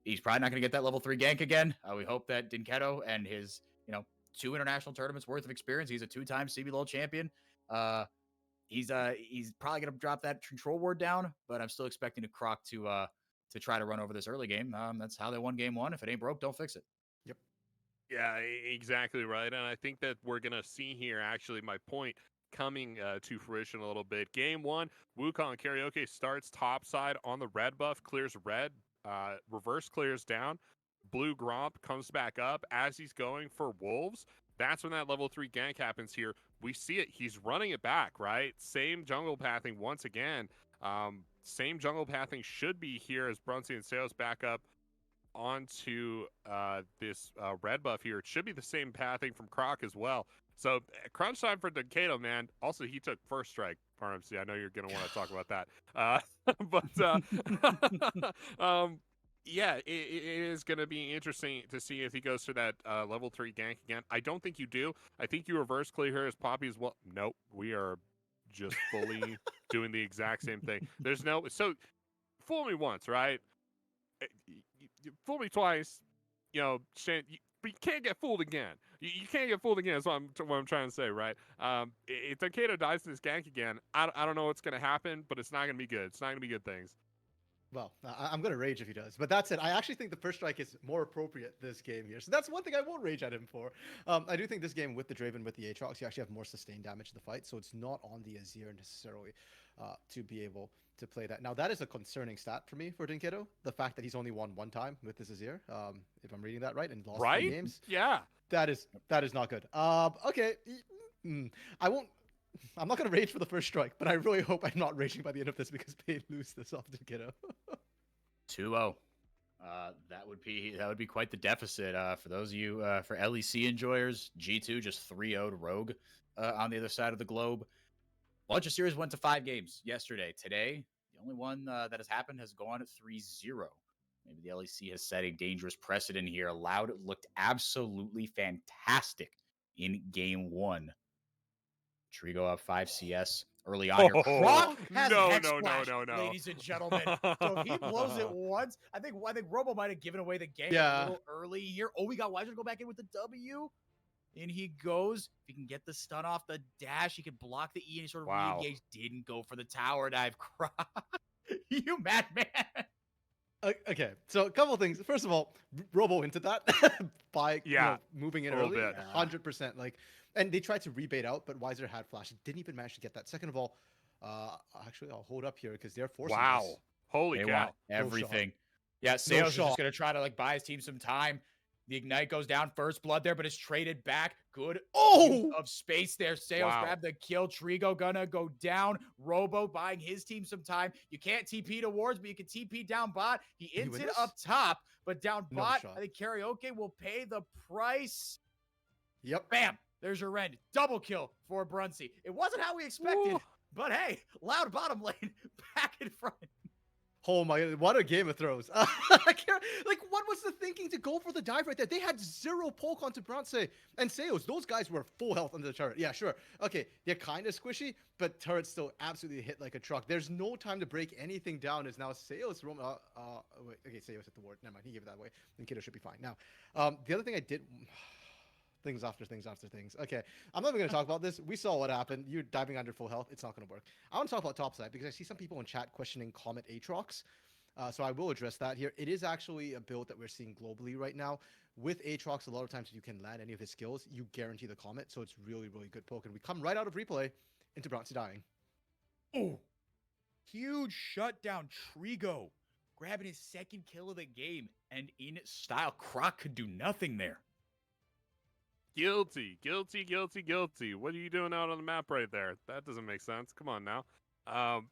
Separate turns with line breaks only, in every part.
He's probably not going to get that level 3 gank again. We hope that Dinketo and his, 2 international tournaments worth of experience. He's a 2-time CBLOL champion. He's probably going to drop that control ward down, but I'm still expecting Croc to try to run over this early game. That's how they won game 1. If it ain't broke, don't fix it.
Yep. Yeah, exactly right. And I think that we're going to see here, actually, my point coming to fruition a little bit. Game 1, Wukong Karaoke starts top side on the red buff, clears red, reverse clears down. Blue Gromp comes back up as he's going for Wolves. That's when that level 3 gank happens here. We see it. He's running it back, right? Same jungle pathing once again. Same jungle pathing should be here as Brunsey and Sales back up onto this red buff here. It should be the same pathing from Croc as well. So crunch time for Dinketo, man. Also, he took first strike. RMC, I know you're going to want to talk about that. Yeah, it is going to be interesting to see if he goes for that level 3 gank again. I don't think you do. I think you reverse clear here as Poppy as well. Nope, we are just fully doing the exact same thing. There's no... So, fool me once, right? Fool me twice, but you can't get fooled again. You can't get fooled again. That's what I'm trying to say, right? If Dinketo dies to this gank again, I don't know what's going to happen, but it's not going to be good. It's not going to be good things.
Well, I'm going to rage if he does. But that's it. I actually think the first strike is more appropriate this game here. So that's one thing I won't rage at him for. I do think this game with the Draven, with the Aatrox, you actually have more sustained damage to the fight. So it's not on the Azir necessarily to be able to play that. Now, that is a concerning stat for me for Dinketo. The fact that he's only won 1 time with this Azir, if I'm reading that right, and lost 3 games.
Yeah.
That is not good. Okay. I'm not going to rage for the first strike, but I really hope I'm not raging by the end of this because they lose this off Dinketo.
2-0. That would be quite the deficit for those of you for LEC enjoyers. G2 just 3-0'd Rogue on the other side of the globe. Launcher series went to 5 games yesterday. Today, the only one that has happened has gone 3-0. Maybe the LEC has set a dangerous precedent here. Loud looked absolutely fantastic in game 1. Trigo up 5 CS early on here. Croc has Hex Splash, ladies and gentlemen. So if he blows it once, I think Robo might have given away the game a little early here. Oh, we got Weiser to go back in with the W. In he goes. If he can get the stun off the dash, he can block the E and he sort of re-engage. Didn't go for the tower dive. Croc. You madman.
Okay, so a couple of things. First of all, Robo hinted that by moving in early, 100%. And they tried to rebait out, but Weiser had flash. He didn't even manage to get that. Second of all, actually, I'll hold up here because they're forcing us.
Holy cow.
Everything. Yeah, Sales is just going to try to buy his team some time. The Ignite goes down, first blood there, but it's traded back. Good use of space there. Sales grab the kill. Trigo gonna go down. Robo buying his team some time. You can't TP to wards, but you can TP down bot. He ints it up top, but down bot, I think Karaoke will pay the price.
Yep.
Bam. There's your rend. Double kill for Brunsey. It wasn't how we expected, but hey, Loud bottom lane back in front.
Oh my God, what a game of throws. What was the thinking to go for the dive right there? They had 0 poke onto Brunsey and Seos. Those guys were full health under the turret. Yeah, sure. Okay, they're kind of squishy, but turrets still absolutely hit like a truck. There's no time to break anything down. Is now Seos roam. Wait, okay, Seos hit the ward. Never mind, he gave it that way. Then Kiddo should be fine. Now, the other thing I did. Things after things after things. Okay, I'm not even going to talk about this. We saw what happened. You're diving under full health. It's not going to work. I want to talk about topside because I see some people in chat questioning Comet Aatrox. So I will address that here. It is actually a build that we're seeing globally right now. With Aatrox, a lot of times if you can land any of his skills, you guarantee the Comet. So it's really, really good poke. And we come right out of replay into Brunsey dying.
Oh, huge shutdown. Trigo grabbing his 2nd kill of the game. And in style, Croc could do nothing there.
Guilty. What are you doing out on the map right there? That doesn't make sense. Come on now.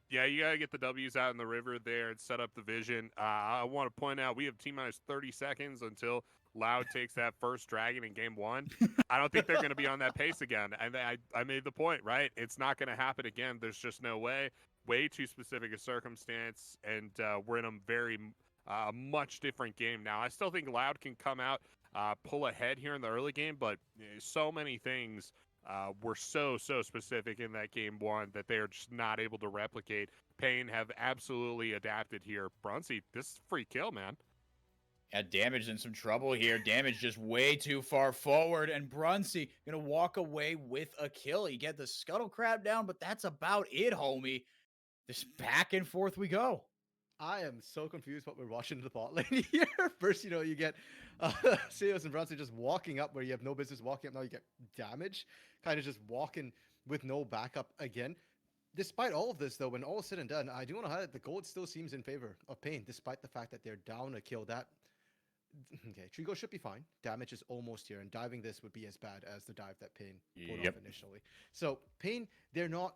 Yeah, you got to get the W's out in the river there and set up the vision. I want to point out we have T-minus 30 seconds until Loud takes that first dragon in game 1. I don't think they're going to be on that pace again. And I made the point, right? It's not going to happen again. There's just no way. Way too specific a circumstance. And we're in a very much different game now. I still think Loud can come out, pull ahead here in the early game, but so many things were so specific in that game 1 that they are just not able to replicate. Pain have absolutely adapted here. Brunsey, this is free kill, man.
Damage in some trouble here. Damage just way too far forward, and Brunsey gonna walk away with a kill. You get the scuttle crab down, but that's about it, homie. Just back and forth we go.
I am so confused what we're watching in the bot lane here. First, you get Seos and Bronson just walking up where you have no business walking up. Now you get damage, kind of just walking with no backup again. Despite all of this, though, when all is said and done, I do want to highlight the gold still seems in favor of Pain, despite the fact that they're down a kill. That okay, Trigo should be fine. Damage is almost here, and diving this would be as bad as the dive that Pain pulled off initially. So Pain, they're not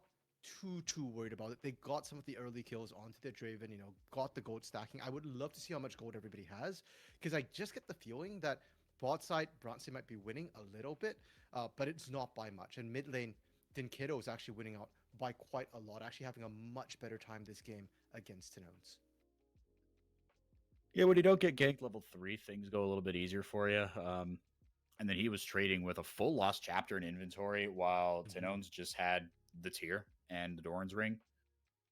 too worried about it. They got some of the early kills onto their Draven, got the gold stacking. I would love to see how much gold everybody has, because I just get the feeling that bot side Bronze might be winning a little bit, but it's not by much. And mid lane, Dinkedo is actually winning out by quite a lot, actually having a much better time this game against Tenones.
Yeah, when you don't get ganked level 3, things go a little bit easier for you. And then he was trading with a full lost chapter in inventory, while Tenones just had the tier and the Doran's ring.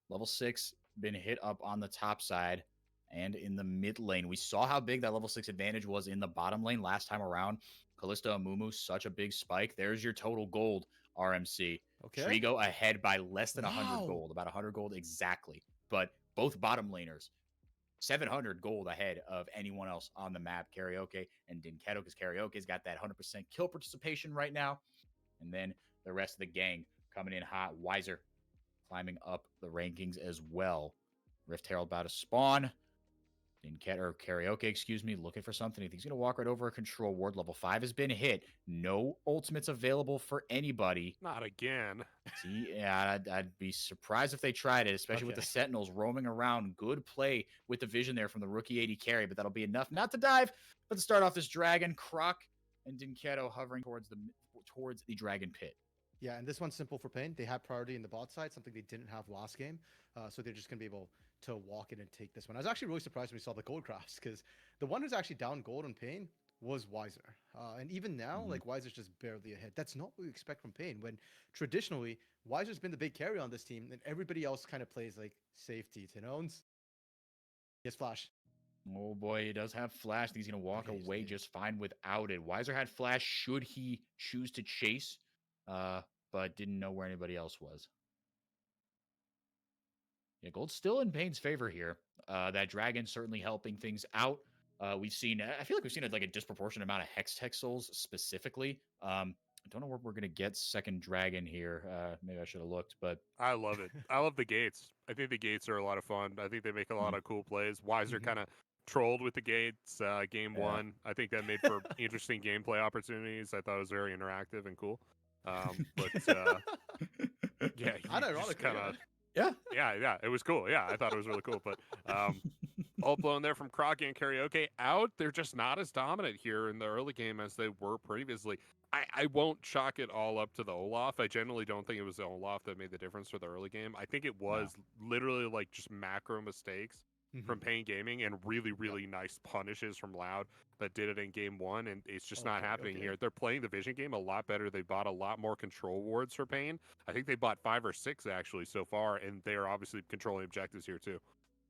Level 6 been hit up on the top side and in the mid lane. We saw how big that level 6 advantage was in the bottom lane last time around. Kalista and Mumu, such a big spike. There's your total gold, RMC.
Okay.
Trigo ahead by less than 100 gold, about 100 gold exactly. But both bottom laners, 700 gold ahead of anyone else on the map. Karaoke and Dinkedo, because Karaoke's got that 100% kill participation right now. And then the rest of the gang coming in hot. Wiser climbing up the rankings as well. Rift Herald about to spawn. Karaoke, excuse me, looking for something. He's going to walk right over a control ward. Level 5 has been hit. No ultimates available for anybody.
Not again.
See, yeah, I'd be surprised if they tried it, especially with the Sentinels roaming around. Good play with the vision there from the rookie 80 carry, but that'll be enough not to dive, but to start off this dragon. Croc and Dinkedo hovering towards the dragon pit.
Yeah, and this one's simple for Pain. They have priority in the bot side, something they didn't have last game. So they're just going to be able to walk in and take this one. I was actually really surprised when we saw the gold crafts, because the one who's actually down gold on Pain was Wiser. And even now, like, Wiser's just barely ahead. That's not what we expect from Pain, when traditionally Wiser's been the big carry on this team, and everybody else kind of plays like safety. Tenones. Yes, Flash.
Oh boy, he does have flash. He's going to walk away just fine without it. Wiser had flash should he choose to chase, but didn't know where anybody else was. Yeah, gold's still in Pain's favor here. That dragon certainly helping things out. I feel like we've seen like a disproportionate amount of Hex Tech souls specifically. I don't know where we're going to get second dragon here. Maybe I should have looked, but
I love it. I love the gates. I think the gates are a lot of fun. I think they make a lot of cool plays. Wiser kind of trolled with the gates game one. I think that made for interesting gameplay opportunities. I thought it was very interactive and cool. Yeah, kind of. Yeah, it was cool. Yeah, I thought it was really cool. But all blown there from Crocky and Karaoke out. They're just not as dominant here in the early game as they were previously. I won't chalk it all up to the Olaf. I generally don't think it was the Olaf that made the difference for the early game. I think it was literally like just macro mistakes from Pain Gaming and really, really nice punishes from Loud that did it in game one, and it's just not happening here. They're playing the vision game a lot better. They bought a lot more control wards for Pain. I think they bought 5 or 6 actually so far, and they are obviously controlling objectives here too.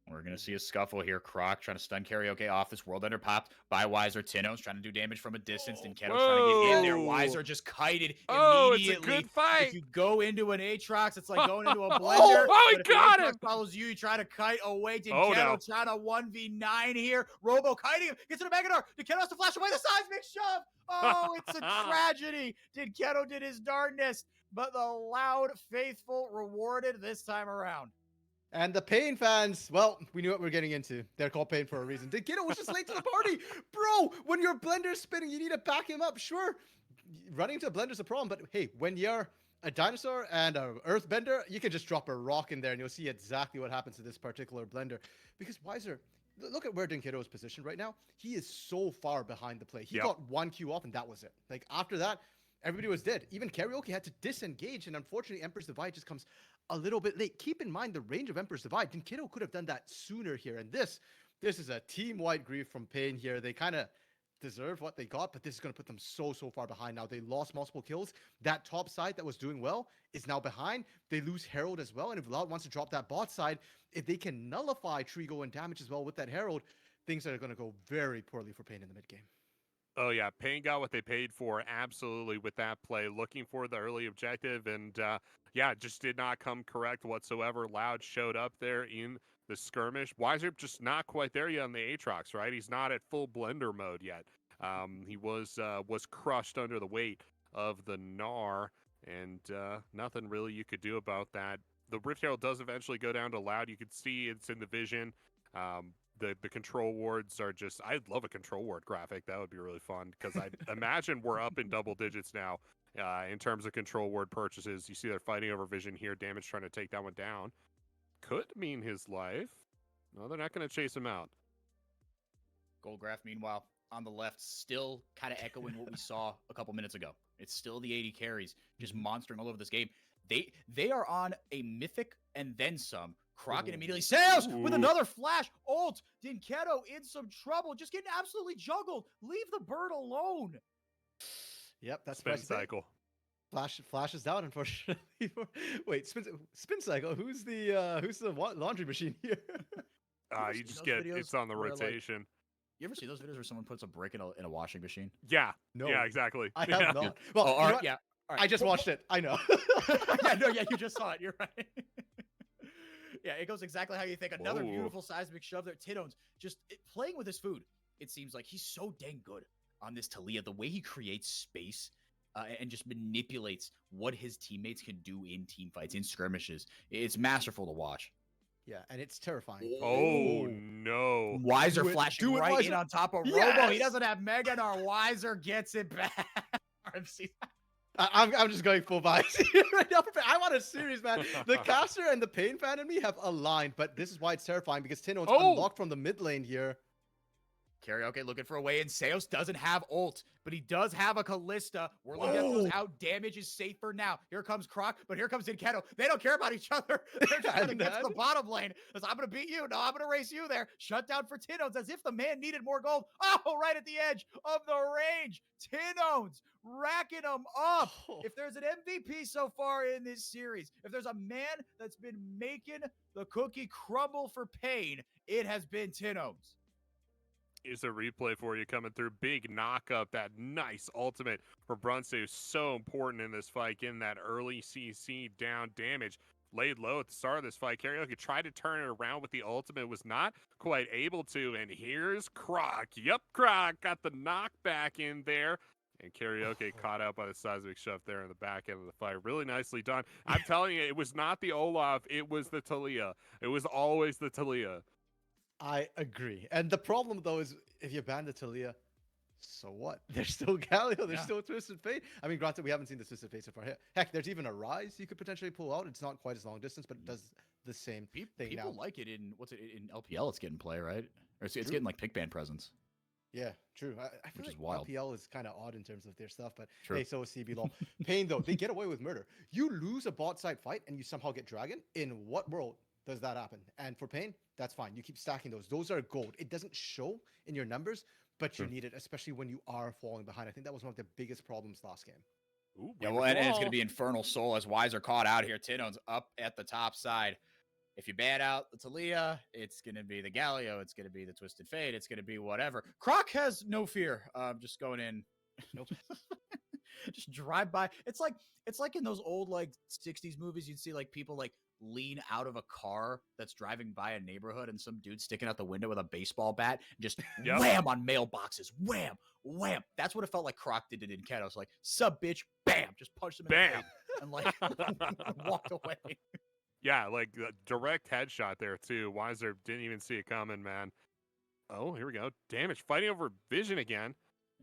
We're going to see a scuffle here. Croc trying to stun Karaoke off. This World Ender popped by Wiser. Tino's trying to do damage from a distance. And Kettle's trying to get in there. Wiser just kited immediately.
It's a good fight.
If you go into an Aatrox, it's like going into a blender.
He got him.
Follows you. You try to kite away. Kettle trying to 1v9 here. Robo kiting him. Gets in the Megador. Kettle has to flash away the seismic shove. Oh, it's a tragedy. Kettle did his darndest. But the Loud faithful rewarded this time around.
And the Pain fans, well, we knew what we were getting into. They're called Pain for a reason. Dinkedo was just late to the party. Bro, when your blender's spinning, you need to back him up. Sure, running into a blender's a problem, but hey, when you're a dinosaur and an earthbender, you can just drop a rock in there and you'll see exactly what happens to this particular blender. Because Wiser, look at where Dinkedo is positioned right now. He is so far behind the play. He got 1 Q off and that was it. Like after that, everybody was dead. Even Karaoke had to disengage, and unfortunately, Emperor's Divide just comes a little bit late. Keep in mind the range of Emperor's Divide. Dinkedo could have done that sooner here, and this is a team-wide grief from Pain here. They kind of deserve what they got, but this is going to put them so far behind now. They lost multiple kills. That top side that was doing well is now behind. They lose Herald as well, and if Loud wants to drop that bot side, if they can nullify Trigo and damage as well with that Herald, things are going to go very poorly for Pain in the mid game.
Oh yeah, Payne got what they paid for absolutely with that play, looking for the early objective, and yeah, just did not come correct whatsoever. Loud showed up there in the skirmish. Weiser just not quite there yet on the Aatrox, right? He's not at full blender mode yet. He was crushed under the weight of the Gnar, and nothing really you could do about that. The Rift Herald does eventually go down to Loud. You can see it's in the vision. The control wards are just, I'd love a control ward graphic. That would be really fun, because I imagine we're up in double digits now in terms of control ward purchases. You see they're fighting over vision here. Damage trying to take that one down. Could mean his life. No, they're not going to chase him out.
Goldgraph, meanwhile, on the left, still kind of echoing what we saw a couple minutes ago. It's still the 80 carries, just monstering all over this game. They are on a mythic and then some. Crockett immediately sails with another flash. Ult. Dinketo in some trouble. Just getting absolutely juggled. Leave the bird alone.
Yep, that's
Spin cycle.
Flash is down, unfortunately. Wait, spin cycle. Who's the laundry machine here?
You just get it's on the rotation.
Like, you ever see those videos where someone puts a brick in a washing machine?
Yeah.
No.
Yeah, exactly.
I have not. Well,
yeah. All right.
I just watched it. I know.
Yeah, you just saw it. You're right. Yeah, it goes exactly how you think. Another beautiful seismic shove there. Tidone's just playing with his food. It seems like he's so dang good on this Taliyah. The way he creates space and just manipulates what his teammates can do in team fights, in skirmishes. It's masterful to watch.
Yeah, and it's terrifying.
Oh, no.
Weiser flashing right in on top of Robo. He doesn't have Mega Gnar. Weiser gets it back.
I'm just going full vibes here right now. I want a series, man. The caster and the Pain fan in me have aligned, but this is why it's terrifying, because Tino's unlocked from the mid lane here.
Karaoke looking for a way in. Seos doesn't have ult, but he does have a Callista. Whirling Death goes out. Damage is safer now. Here comes Croc, but here comes Dinketo. They don't care about each other. They're just trying to get to the bottom lane. As I'm going to beat you. No, I'm going to race you there. Shut down for Tino's as if the man needed more gold. Oh, right at the edge of the range. Tino's racking them up. If there's an MVP so far in this series, if there's a man that's been making the cookie crumble for Pain, it has been Tino's.
Here's a replay for you coming through. Big knock up. That nice ultimate for Brunson, who's so important in this fight, getting that early CC down damage. Laid low at the start of this fight. Karaoke tried to turn it around with the ultimate, was not quite able to. And here's Croc. Yep, Croc got the knockback in there. And Karaoke caught out by the seismic shove there in the back end of the fight. Really nicely done. I'm telling you, it was not the Olaf. It was the Taliyah. It was always the Taliyah.
I agree. And the problem, though, is if you ban the Taliyah, so what? There's still Galio. There's still Twisted Fate. I mean, granted, we haven't seen the Twisted Fate so far. Heck, there's even a Rise you could potentially pull out. It's not quite as long distance, but it does the same thing
People
now.
like it in, in LPL it's getting play, right? Or it's getting like pick ban presence.
Yeah, true. I feel
Which
like
is wild.
LPL is kind of odd in terms of their stuff, but
True.
hey, so is CBLOL. Pain, though, they get away with murder. You lose a bot side fight and you somehow get Dragon. In what world does that happen? And for Pain, that's fine. You keep stacking those. Those are gold. It doesn't show in your numbers, but you need it, especially when you are falling behind. I think that was one of the biggest problems last game.
Ooh, yeah, well, and it's going to be Infernal Soul as Weiser caught out here. Tino's up at the top side. If you ban out the Taliyah, it's going to be the Galio. It's going to be the Twisted Fate. It's going to be whatever. Croc has no fear of just going in. Nope. Just drive by. It's like in those old like 60s movies, you'd see like people like lean out of a car that's driving by a neighborhood and some dude sticking out the window with a baseball bat and just wham on mailboxes. Wham, wham. That's what it felt like Croc did to Dinketo. It's like, sub bitch, bam, just punched him in the face and like walked away.
Yeah, like direct headshot there too. Weiser didn't even see it coming, man. Oh, here we go. Damage. Fighting over vision again.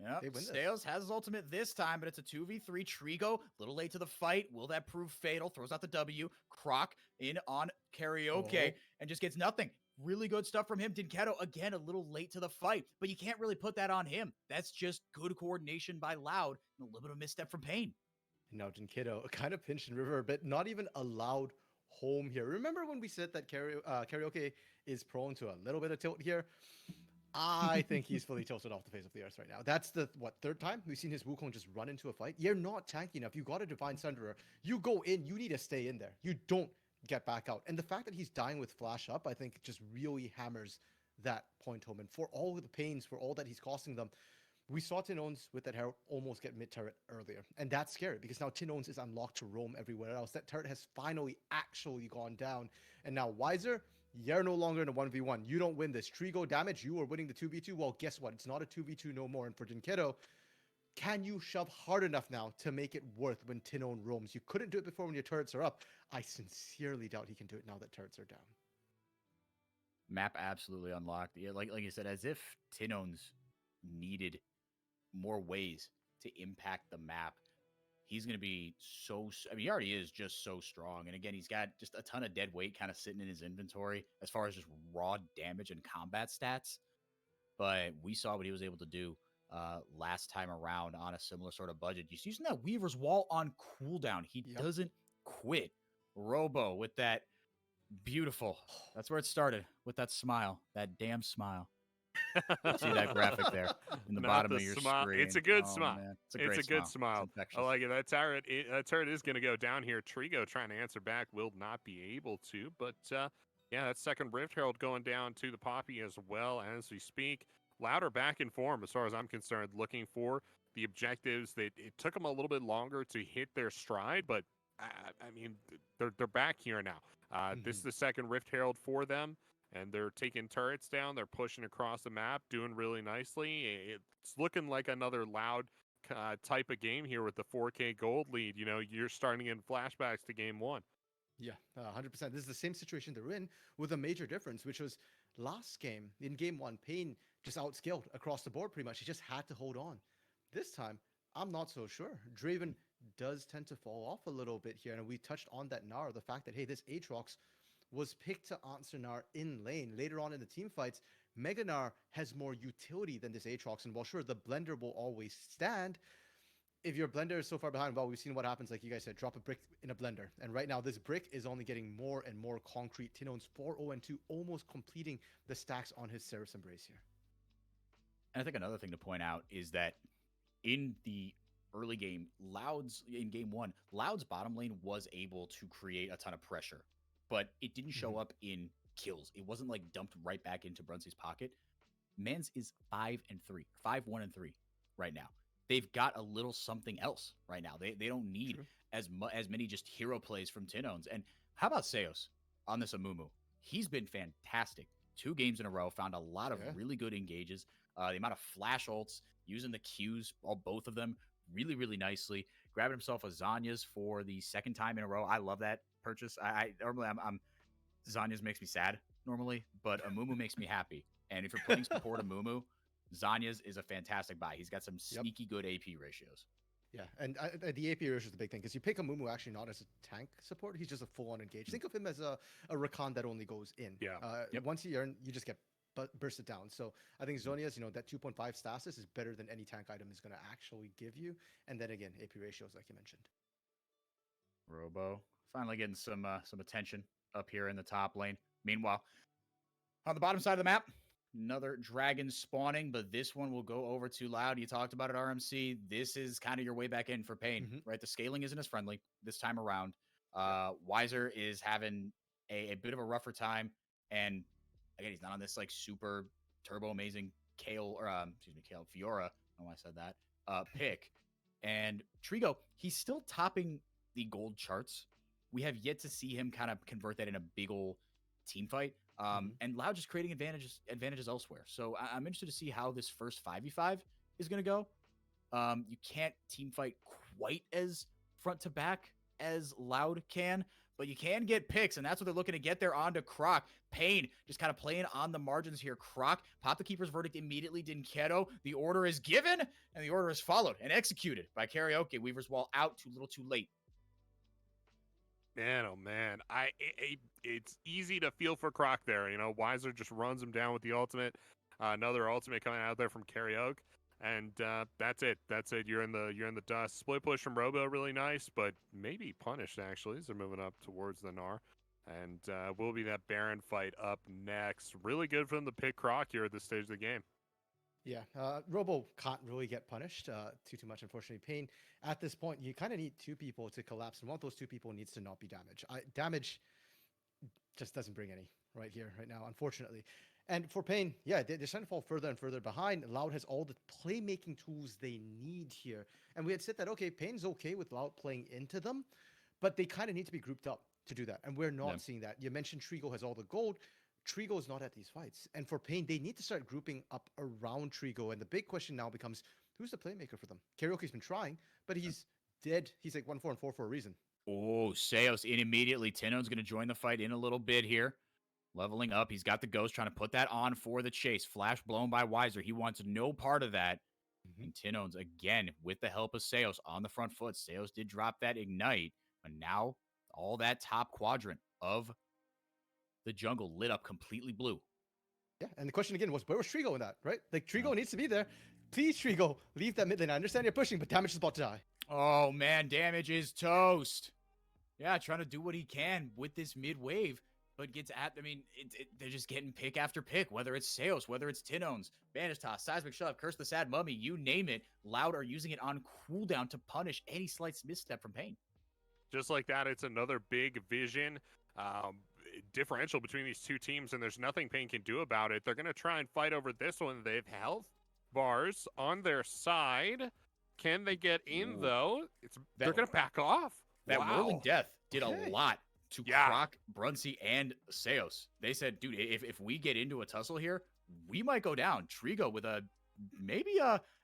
Yeah, Steos has his ultimate this time, but it's a 2v3 Trigo. Little late to the fight. Will that prove fatal? Throws out the W. Croc in on Karaoke and just gets nothing. Really good stuff from him. Dinketo, again, a little late to the fight, but you can't really put that on him. That's just good coordination by Loud and a little bit of misstep from Pain.
Now, Dinketo kind of pinched in River a bit, not even allowed home here. Remember when we said that Karaoke is prone to a little bit of tilt here? I think he's fully tilted off the face of the earth right now. That's the, third time we've seen his Wukong just run into a fight? You're not tanky enough. You got a Divine Sunderer. You go in, you need to stay in there. You don't get back out. And the fact that he's dying with Flash up, I think just really hammers that point home. And for all the pains, for all that he's costing them, we saw Tinones with that Herald almost get mid turret earlier. And that's scary because now Tinones is unlocked to roam everywhere else. That turret has finally actually gone down. And now Wiser, you're no longer in a 1v1. You don't win this. Trigo damage, you are winning the 2v2. Well, guess what? It's not a 2v2 no more. And for Jinkedo, can you shove hard enough now to make it worth when Tinone roams? You couldn't do it before when your turrets are up. I sincerely doubt he can do it now that turrets are down.
Map absolutely unlocked. Yeah, like you said, as if Tinones needed more ways to impact the map. He's going to be I mean, he already is just so strong. And again, he's got just a ton of dead weight kind of sitting in his inventory as far as just raw damage and combat stats. But we saw what he was able to do last time around on a similar sort of budget. He's using that Weaver's Wall on cooldown. He doesn't quit. Robo with that beautiful. That's where it started, with that smile, that damn smile. See that graphic there in the bottom of your screen.
It's a good smile.
Man.
It's a good smile. I like it. That turret is going to go down here. Trigo trying to answer back, will not be able to. But yeah, that second Rift Herald going down to the Poppy as well as we speak. Louder back in form as far as I'm concerned, looking for the objectives. It took them a little bit longer to hit their stride, but I mean, they're back here now. This is the second Rift Herald for them. And they're taking turrets down. They're pushing across the map, doing really nicely. It's looking like another Loud type of game here with the 4K gold lead. You know, you're starting in flashbacks to game one.
Yeah, 100%. This is the same situation they're in with a major difference, which was last game. In game one, Pain just outscaled across the board pretty much. He just had to hold on. This time, I'm not so sure. Draven does tend to fall off a little bit here. And we touched on that Nar, the fact that, hey, this Aatrox was picked to answer Nar in lane. Later on in the team fights, Mega Nar has more utility than this Aatrox. And while sure, the blender will always stand, if your blender is so far behind, well, we've seen what happens, like you guys said, drop a brick in a blender. And right now, this brick is only getting more and more concrete. Tinone's 4-0-2, almost completing the stacks on his Ceres Embrace here.
And I think another thing to point out is that in the early game, in game one, Loud's bottom lane was able to create a ton of pressure, but it didn't show up in kills. It wasn't like dumped right back into Brunsey's pocket. Mans is 5-3, 5-1-3 right now. They've got a little something else right now. They don't need as many just hero plays from Tinones. And how about Seos on this Amumu? He's been fantastic. 2 games in a row, found a lot of really good engages. The amount of flash ults, using the Qs, both of them, really, really nicely. Grabbing himself a Zanya's for the second time in a row. I love that purchase. I normally I'm Zanya's makes me sad normally, but Amumu makes me happy. And if you're playing support Amumu, Zanya's is a fantastic buy. He's got some sneaky good AP ratios.
Yeah, and the AP ratio is the big thing because you pick Amumu actually not as a tank support. He's just a full-on engage. Think of him as a Rakan that only goes in.
Yeah.
Once you earn, you just get bursted down. So I think Zonia's, that 2.5 stasis is better than any tank item is going to actually give you. And then again, AP ratios, like you mentioned.
Robo finally getting some attention up here in the top lane. Meanwhile, on the bottom side of the map, another dragon spawning, but this one will go over to Loud. You talked about it, RMC. This is kind of your way back in for Pain, right? The scaling isn't as friendly this time around. Wiser is having a bit of a rougher time, and again, he's not on this like super turbo amazing Kale Fiora. I don't know why I said that. Pick. And Trigo, he's still topping the gold charts. We have yet to see him kind of convert that in a big ol' team fight. And Loud just creating advantages elsewhere. So I'm interested to see how this first 5v5 is going to go. You can't team fight quite as front to back as Loud can, but you can get picks, and that's what they're looking to get there onto Croc. Pain just kind of playing on the margins here. Croc, pop the keeper's verdict immediately. Dinkedo, the order is given, and the order is followed and executed by Karaoke. Weaver's Wall out too little too late.
Man, oh man, it's easy to feel for Croc there. Wiser just runs him down with the ultimate. Another ultimate coming out there from Karaoke, and that's it. That's it. You're in the dust. Split push from Robo, really nice, but maybe punished actually as they're moving up towards the Gnar. And will be that Baron fight up next. Really good for them to pick Croc here at this stage of the game.
Yeah, Robo can't really get punished too much, unfortunately. Pain, at this point, you kind of need 2 people to collapse, and one of those 2 people needs to not be damage. Damage just doesn't bring any right here, right now, unfortunately. And for Pain, yeah, they're starting to fall further and further behind. Loud has all the playmaking tools they need here. And we had said that, okay, Pain's okay with Loud playing into them, but they kind of need to be grouped up to do that. And we're not
Yeah.
seeing that. You mentioned Trigo has all the gold. Trigo is not at these fights. And for Pain, they need to start grouping up around Trigo. And the big question now becomes, who's the playmaker for them? Karaoke's been trying, but he's dead. He's like 1-4-4 for a reason.
Oh, Seos in immediately. Tino's going to join the fight in a little bit here. Leveling up. He's got the ghost trying to put that on for the chase. Flash blown by Weiser. He wants no part of that. And Tino's again with the help of Seos on the front foot. Seos did drop that ignite, but now all that top quadrant of the jungle lit up completely blue.
Yeah, and the question again was, where was Trigo in that, right? Like, Trigo needs to be there. Please, Trigo, leave that mid lane. I understand you're pushing, but Damage is about to die.
Oh, man, Damage is toast. Yeah, trying to do what he can with this mid wave, but gets at, I mean, they're just getting pick after pick, whether it's Seos, whether it's Tinones, Banish Toss, Seismic Shove, Curse the Sad Mummy, you name it. Loud are using it on cooldown to punish any slight misstep from Pain.
Just like that, it's another big vision differential between these two teams, and there's nothing Pain can do about it. They're going to try and fight over this one. They have health bars on their side. Can they get in, though? They're going to back off.
That Whirling Death did a lot to Croc, Brunsey, and Seos. They said, dude, if we get into a tussle here, we might go down. Trigo with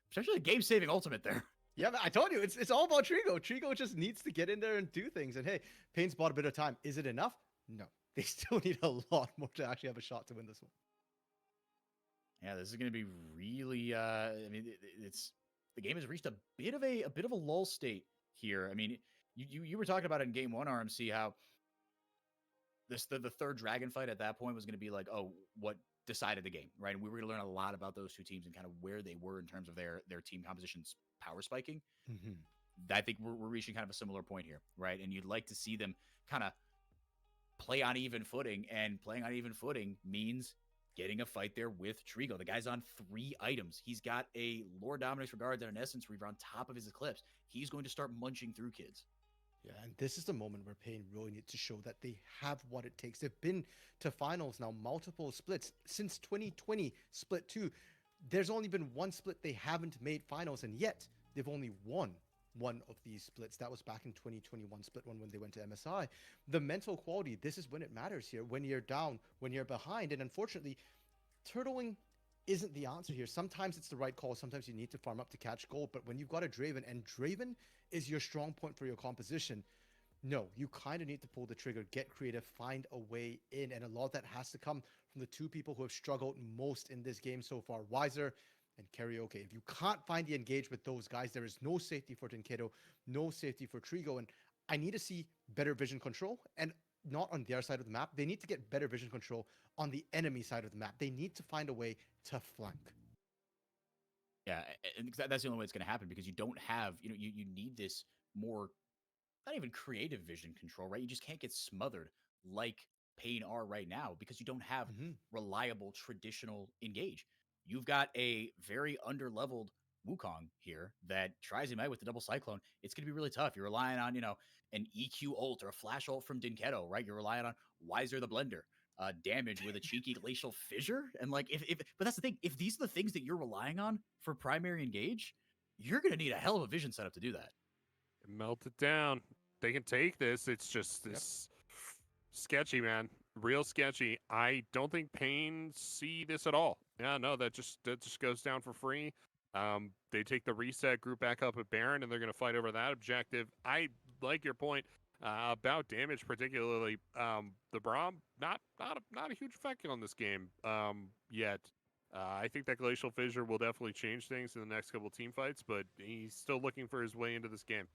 potentially a game-saving ultimate there.
Yeah, I told you, it's all about Trigo. Trigo just needs to get in there and do things. And hey, Pain's bought a bit of time. Is it enough? No. They still need a lot more to actually have a shot to win this one.
Yeah, this is going to be really. I mean, the game has reached a bit of a lull state here. I mean, you were talking about it in game one, RMC, how the third dragon fight at that point was going to be like, oh, what decided the game, right? And we were going to learn a lot about those two teams and kind of where they were in terms of their team compositions, power spiking. I think we're reaching kind of a similar point here, right? And you'd like to see them kind of play on even footing, and playing on even footing means getting a fight there with Trigo. The guy's on 3 items. He's got a Lord Dominus Regards and an Essence Reaver on top of his Eclipse. He's going to start munching through kids.
Yeah, and this is the moment where Pain really needs to show that they have what it takes. They've been to finals now, multiple splits. Since 2020, split 2, there's only been one split they haven't made finals, and yet they've only won one of these splits. That was back in 2021, split 1 when they went to MSI. The mental quality, this is when it matters here. When you're down, when you're behind, and unfortunately, turtling isn't the answer here. Sometimes it's the right call. Sometimes you need to farm up to catch gold. But when you've got a Draven, and Draven is your strong point for your composition, no, you kind of need to pull the trigger, get creative, find a way in. And a lot of that has to come from the two people who have struggled most in this game so far, Weiser and Karaoke. If you can't find the engage with those guys, there is no safety for Tinkedo, no safety for Trigo. And I need to see better vision control, and not on their side of the map. They need to get better vision control on the enemy side of the map. They need to find a way to flank.
Yeah, and that's the only way it's going to happen, because you don't have, you need this more, not even creative vision control, right? You just can't get smothered like Pain are right now, because you don't have reliable traditional engage. You've got a very underleveled Wukong here that tries him out with the double cyclone. It's going to be really tough. You're relying on, an EQ ult or a flash ult from Dinketo, right? You're relying on Weiser the Blender, damage with a cheeky glacial fissure. And like, but that's the thing. If these are the things that you're relying on for primary engage, you're going to need a hell of a vision setup to do that.
Melt it down. They can take this. It's just this sketchy, man. Real sketchy. I don't think Pain see this at all. Yeah, no, that just goes down for free. They take the reset, group back up at Baron, and they're going to fight over that objective. I like your point about damage, particularly the Braum. Not a huge effect on this game yet. I think that Glacial Fissure will definitely change things in the next couple team fights, but he's still looking for his way into this game.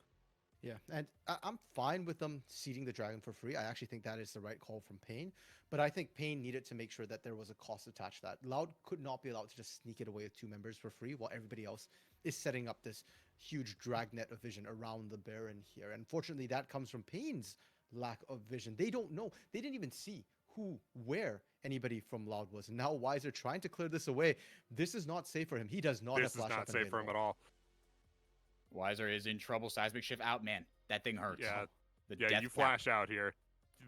Yeah, and I'm fine with them seeding the dragon for free. I actually think that is the right call from Pain, but I think Pain needed to make sure that there was a cost attached to that. Loud could not be allowed to just sneak it away with 2 members for free while everybody else is setting up this huge dragnet of vision around the Baron here. And fortunately, that comes from Pain's lack of vision. They don't know. They didn't even see where anybody from Loud was. And now Weiser trying to clear this away. This is not safe for him. He does not have flash.
This is not safe for him at all.
Weiser is in trouble. Seismic Shift out, man. That thing hurts.
Yeah, you flash out here.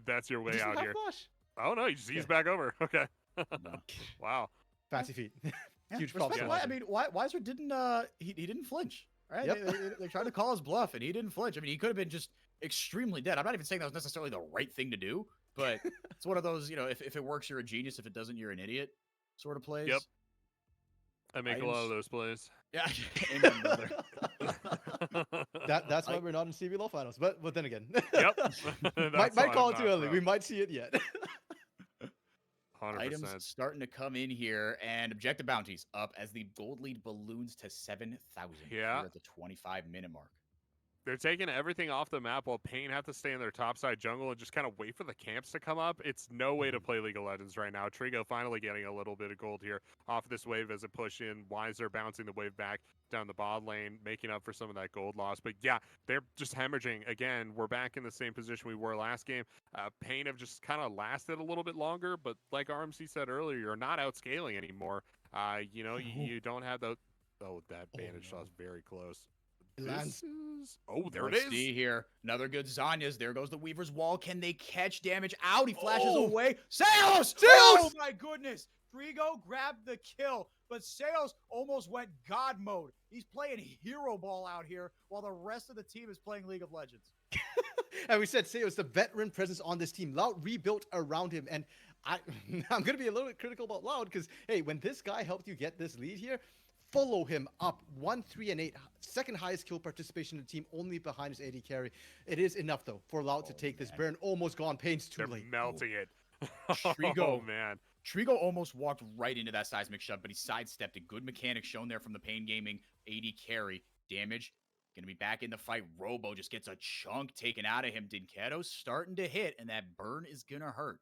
That's your way out here.
Flash?
Oh no, he's back over. Okay.
No.
Wow.
Fancy feet.
Yeah,
Huge
respect
props.
why. I mean, Weiser didn't. He didn't flinch. Right?
Yep.
They tried to call his bluff, and he didn't flinch. I mean, he could have been just extremely dead. I'm not even saying that was necessarily the right thing to do, but it's one of those, if it works, you're a genius. If it doesn't, you're an idiot. Sort of plays.
Yep. I make a lot of
Items.
those plays.
Yeah. Amen, brother.
That's why we're not in CBLOL finals. But then again,
Yep.
might
That's why
call
I'm
it too
not,
early.
bro.
We might see it yet.
100%.
Items starting to come in here, and objective bounties up as the gold lead balloons to 7,000
Yeah.
here at the 25-minute mark.
They're taking everything off the map while Pain have to stay in their topside jungle and just kind of wait for the camps to come up. It's no way to play League of Legends right now. Trigo finally getting a little bit of gold here off this wave as a push in. Weiser bouncing the wave back down the bot lane, making up for some of that gold loss. But yeah, they're just hemorrhaging. Again, we're back in the same position we were last game. Pain have just kind of lasted a little bit longer, but like RMC said earlier, you're not outscaling anymore. You don't have the... Oh, that bandage shot is very close.
Lands.
There it
Let's
is.
see here. Another good Zanya's. There goes the Weaver's Wall. Can they catch damage out? He flashes
Oh!
away. Sales!
Sales!
Oh my goodness. Trigo grabbed the kill, but Sales almost went God mode. He's playing hero ball out here while the rest of the team is playing League of Legends.
And we said Seo's the veteran presence on this team. Loud rebuilt around him. And I'm going to be a little bit critical about Loud because, hey, when this guy helped you get this lead here, follow him up 1, 3, and 8. Second highest kill participation in the team, only behind his AD carry. It is enough, though, for Loud to take this burn. Almost gone. Pain's too
They're
late.
melting it.
Trigo.
Oh, man.
Trigo almost walked right into that seismic shove, but he sidestepped it. Good mechanics shown there from the Pain Gaming AD carry. Damage going to be back in the fight. Robo just gets a chunk taken out of him. Dinketo's starting to hit, and that burn is going to hurt.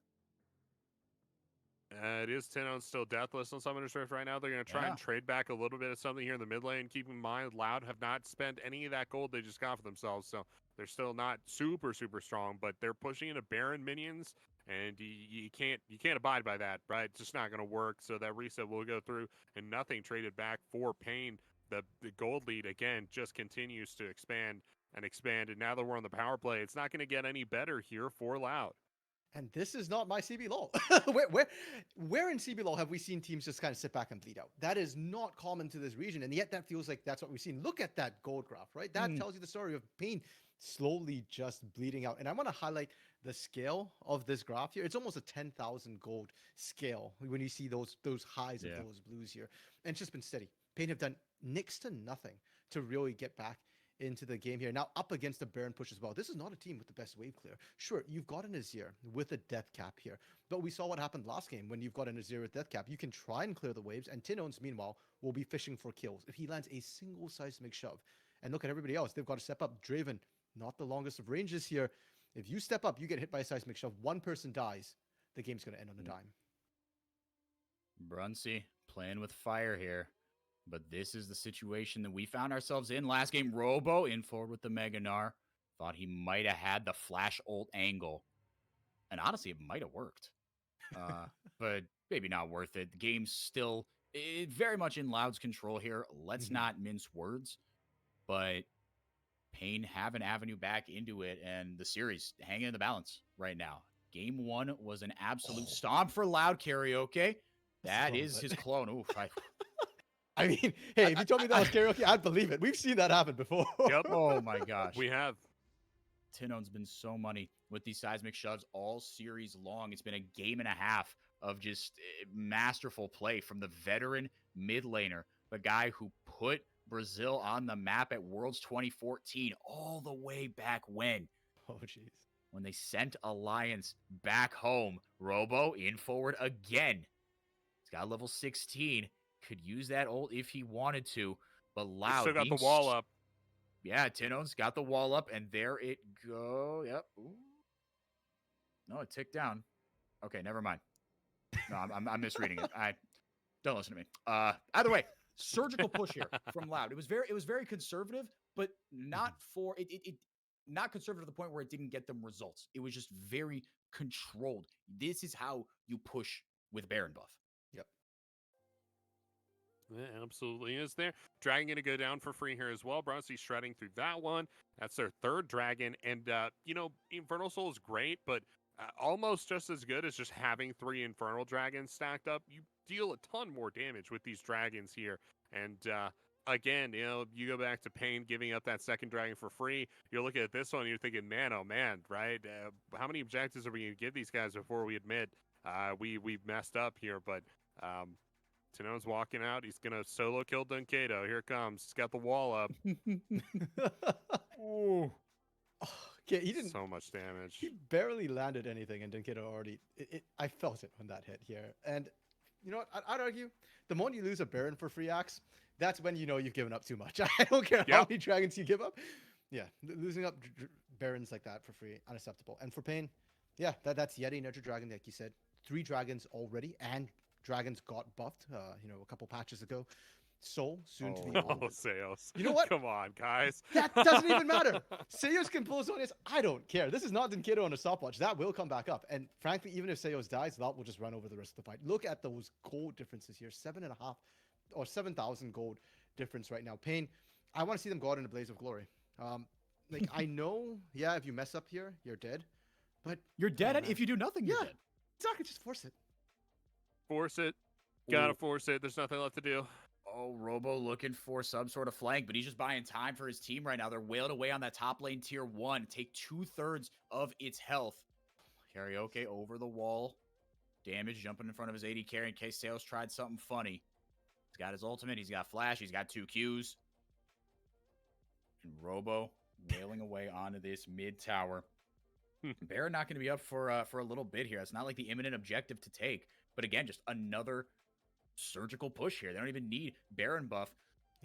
It is 10 on still deathless on Summoner's Rift right now. They're going to try and trade back a little bit of something here in the mid lane. Keep in mind, Loud have not spent any of that gold they just got for themselves, so they're still not super, super strong, but they're pushing into Baron minions, and you can't abide by that, right? It's just not going to work, so that reset will go through, and nothing traded back for Pain. The gold lead, again, just continues to expand and expand, and now that we're on the power play, it's not going to get any better here for Loud.
And this is not my CBLOL. Where in CBLOL have we seen teams just kind of sit back and bleed out? That is not common to this region, and yet that feels like that's what we've seen. Look at that gold graph, right? That tells you the story of Pain slowly just bleeding out. And I want to highlight the scale of this graph here. It's almost a 10,000 gold scale when you see those highs of those blues here. And it's just been steady. Pain have done next to nothing to really get back into the game here. Now up against the Baron push as well. This is not a team with the best wave clear. Sure, you've got an Azir with a death cap here, but we saw what happened last game when you've got an Azir with death cap. You can try and clear the waves, and Tinons, meanwhile, will be fishing for kills if he lands a single seismic shove. And look at everybody else. They've got to step up. Draven, not the longest of ranges here. If you step up, you get hit by a seismic shove. One person dies. The game's going to end on a dime.
Brunsey playing with fire here. But this is the situation that we found ourselves in last game. Robo in forward with the Meganar. Thought he might have had the flash ult angle. And honestly, it might have worked. But maybe not worth it. The game's still very much in Loud's control here. Let's not mince words. But Pain have an avenue back into it. And the series hanging in the balance right now. Game 1 was an absolute stomp for Loud Karaoke. That is his clone. Oof.
I mean, hey, if you told me that was karaoke, I'd believe it. We've seen that happen before.
Yep.
Oh my gosh.
We have.
Tinon's been so money with these seismic shoves all series long. It's been a game and a half of just masterful play from the veteran mid laner, the guy who put Brazil on the map at Worlds 2014 all the way back when.
Oh, jeez.
When they sent Alliance back home. Robo in forward again. He's got level 16. Could use that ult if he wanted to, but Loud
still got the wall up.
Yeah, Tinon's got the wall up, and there it go. Yep. Ooh. No, it ticked down. Okay, never mind. No, I'm misreading it. Don't listen to me. Either way, surgical push here from Loud. It was very conservative, but not for it not conservative to the point where it didn't get them results. It was just very controlled. This is how you push with Baron buff.
Yep.
Yeah, absolutely is there. Dragon going to go down for free here as well. Bronzy shredding through that one. That's their third dragon. And, Infernal Soul is great, but almost just as good as just having 3 Infernal Dragons stacked up. You deal a ton more damage with these dragons here. And again, you go back to Pain giving up that second dragon for free. You're looking at this one, you're thinking, man, oh man, right? How many objectives are we going to give these guys before we admit we've messed up here? But Tino's walking out. He's going to solo kill Dunkato. Here it comes. He's got the wall up.
Oh. Okay, he didn't.
So much damage.
He barely landed anything, and Dunkato already. I felt it when that hit here. And you know what? I'd argue the moment you lose a Baron for free axe, that's when you know you've given up too much. I don't care how many dragons you give up. Yeah, losing up Barons like that for free, unacceptable. And for Pain, yeah, that's yet another dragon, like you said. 3 dragons already, and dragons got buffed. A couple patches ago. Soul soon to be.
Seos.
You know what?
Come on, guys.
That doesn't even matter. Seos can pull Zonius. I don't care. This is not Dunkato on a stopwatch. That will come back up. And frankly, even if Seos dies, that will just run over the rest of the fight. Look at those gold differences here. 7.5 or 7,000 gold difference right now. Pain, I want to see them go out in a blaze of glory. I know, yeah, if you mess up here, you're dead. But
you're dead, and if you do nothing, you're dead.
Exactly. Just force it.
Force it. Gotta force it. There's nothing left to do.
Oh, Robo looking for some sort of flank, but he's just buying time for his team right now. They're wailed away on that top lane tier 1. Take 2/3 of its health. Karaoke over the wall. Damage jumping in front of his AD carry in case Sales tried something funny. He's got his ultimate. He's got flash. He's got 2 Qs. And Robo wailing away onto this mid tower. Baron not going to be up for a little bit here. It's not like the imminent objective to take. But again, just another surgical push here. They don't even need Baron buff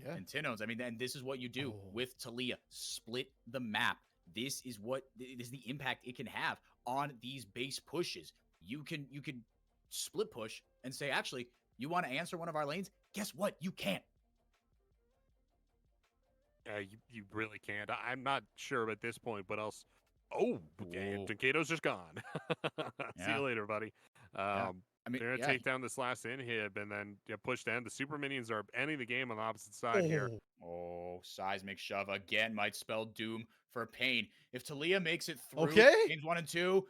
and Tinos. I mean, and this is what you do with Taliyah. Split the map. This is the impact it can have on these base pushes. You can split push and say, actually, you want to answer one of our lanes? Guess what? You can't.
You really can't. I'm not sure at this point, but else. Oh, and Dunkato's just gone. See you later, buddy. I mean, they're going to take down this last inhib and then push to end. The super minions are ending the game on the opposite side here.
Oh, seismic shove again might spell doom for Pain. If Taliyah makes it through games 1 and 2,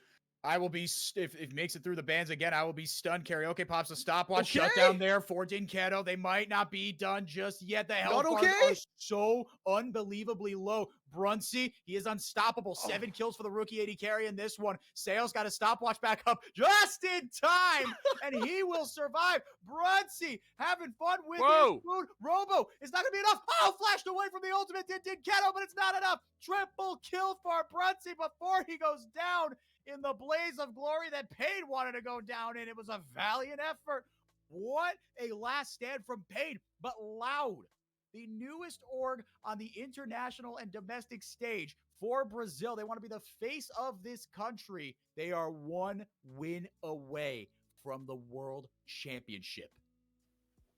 I will be, if it makes it through the bans again, I will be stunned. Karaoke pops a stopwatch. Shut down there for Dinketo. They might not be done just yet. The health bars are so unbelievably low. Brunsey, he is unstoppable. 7 kills for the rookie AD carry in this one. Sales got a stopwatch back up just in time, and he will survive. Brunsey having fun with his food. Robo is not going to be enough. Oh, flashed away from the ultimate. Did Dinketo, but it's not enough. Triple kill for Brunsey before he goes down in the blaze of glory that Pain wanted to go down in. It was a valiant effort. What a last stand from Pain, but Loud, the newest org on the international and domestic stage for Brazil. They want to be the face of this country. They are 1 win away from the World Championship.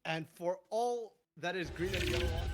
And for all that is green and yellow on